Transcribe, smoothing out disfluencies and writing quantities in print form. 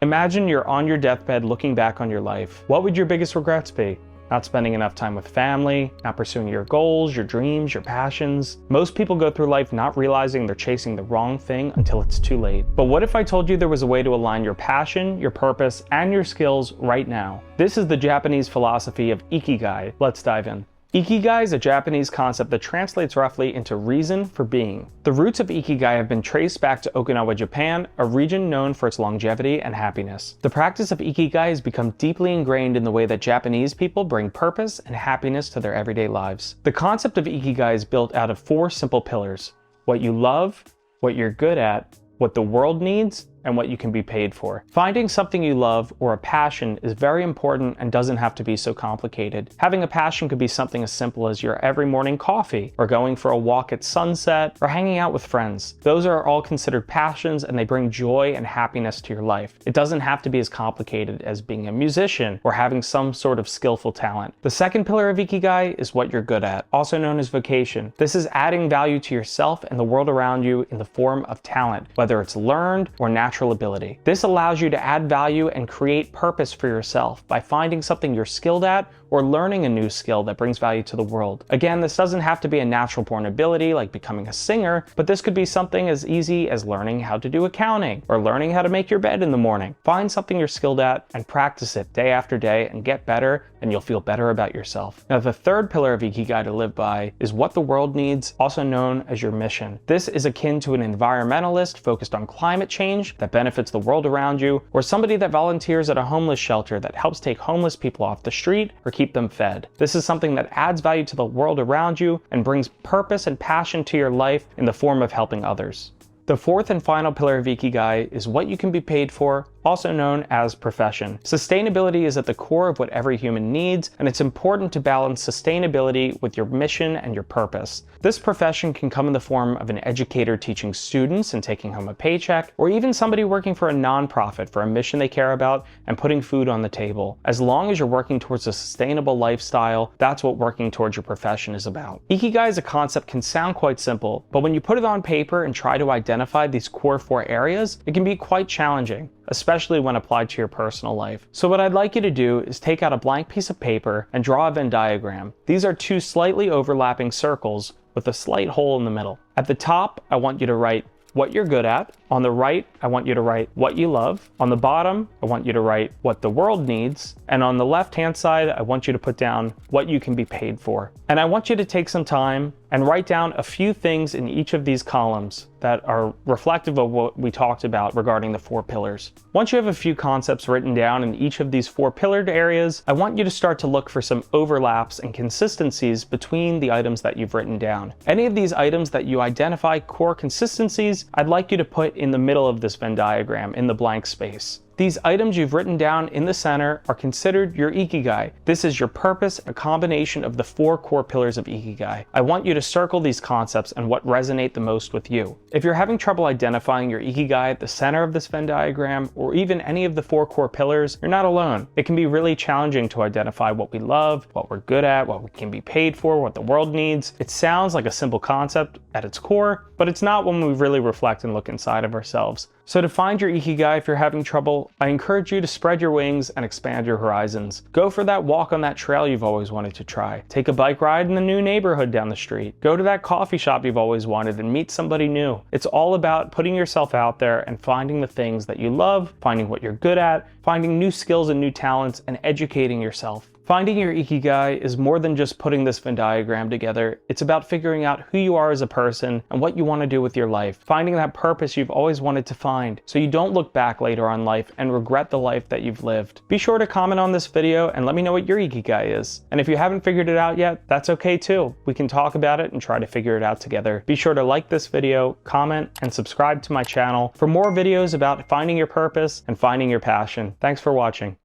Imagine you're on your deathbed looking back on your life. What would your biggest regrets be? Not spending enough time with family, not pursuing your goals, your dreams, your passions. Most people go through life not realizing they're chasing the wrong thing until it's too late. But what if I told you there was a way to align your passion, your purpose, and your skills right now? This is the Japanese philosophy of Ikigai. Let's dive in. Ikigai is a Japanese concept that translates roughly into reason for being. The roots of Ikigai have been traced back to Okinawa, Japan, a region known for its longevity and happiness. The practice of Ikigai has become deeply ingrained in the way that Japanese people bring purpose and happiness to their everyday lives. The concept of Ikigai is built out of 4 simple pillars: what you love, what you're good at, what the world needs, and what you can be paid for. Finding something you love or a passion is very important and doesn't have to be so complicated. Having a passion could be something as simple as your every morning coffee, or going for a walk at sunset, or hanging out with friends. Those are all considered passions and they bring joy and happiness to your life. It doesn't have to be as complicated as being a musician or having some sort of skillful talent. The second pillar of Ikigai is what you're good at, also known as vocation. This is adding value to yourself and the world around you in the form of talent, whether it's learned or natural ability. This allows you to add value and create purpose for yourself by finding something you're skilled at or learning a new skill that brings value to the world. Again, this doesn't have to be a natural born ability like becoming a singer, but this could be something as easy as learning how to do accounting or learning how to make your bed in the morning. Find something you're skilled at and practice it day after day and get better, and you'll feel better about yourself. Now, the third pillar of Ikigai to live by is what the world needs, also known as your mission. This is akin to an environmentalist focused on climate change that benefits the world around you, or somebody that volunteers at a homeless shelter that helps take homeless people off the street or keep them fed. This is something that adds value to the world around you and brings purpose and passion to your life in the form of helping others. The fourth and final pillar of Ikigai is what you can be paid for, also known as profession. Sustainability is at the core of what every human needs, and it's important to balance sustainability with your mission and your purpose. This profession can come in the form of an educator teaching students and taking home a paycheck, or even somebody working for a nonprofit for a mission they care about and putting food on the table. As long as you're working towards a sustainable lifestyle, that's what working towards your profession is about. Ikigai as a concept can sound quite simple, but when you put it on paper and try to identify these core 4 areas, it can be quite challenging, especially when applied to your personal life. So what I'd like you to do is take out a blank piece of paper and draw a Venn diagram. These are 2 slightly overlapping circles with a slight hole in the middle. At the top, I want you to write what you're good at. On the right, I want you to write what you love. On the bottom, I want you to write what the world needs. And on the left-hand side, I want you to put down what you can be paid for. And I want you to take some time and write down a few things in each of these columns that are reflective of what we talked about regarding the 4 pillars. Once you have a few concepts written down in each of these 4 pillared areas, I want you to start to look for some overlaps and consistencies between the items that you've written down. Any of these items that you identify core consistencies, I'd like you to put in the middle of this Venn diagram in the blank space. These items you've written down in the center are considered your Ikigai. This is your purpose, a combination of the 4 core pillars of Ikigai. I want you to circle these concepts and what resonate the most with you. If you're having trouble identifying your Ikigai at the center of this Venn diagram, or even any of the 4 core pillars, you're not alone. It can be really challenging to identify what we love, what we're good at, what we can be paid for, what the world needs. It sounds like a simple concept at its core, but it's not when we really reflect and look inside of ourselves. So to find your Ikigai, if you're having trouble, I encourage you to spread your wings and expand your horizons. Go for that walk on that trail you've always wanted to try. Take a bike ride in the new neighborhood down the street. Go to that coffee shop you've always wanted and meet somebody new. It's all about putting yourself out there and finding the things that you love, finding what you're good at, finding new skills and new talents, and educating yourself. Finding your Ikigai is more than just putting this Venn diagram together. It's about figuring out who you are as a person and what you want to do with your life. Finding that purpose you've always wanted to find, so you don't look back later on life and regret the life that you've lived. Be sure to comment on this video and let me know what your Ikigai is. And if you haven't figured it out yet, that's okay too. We can talk about it and try to figure it out together. Be sure to like this video, comment, and subscribe to my channel for more videos about finding your purpose and finding your passion. Thanks for watching.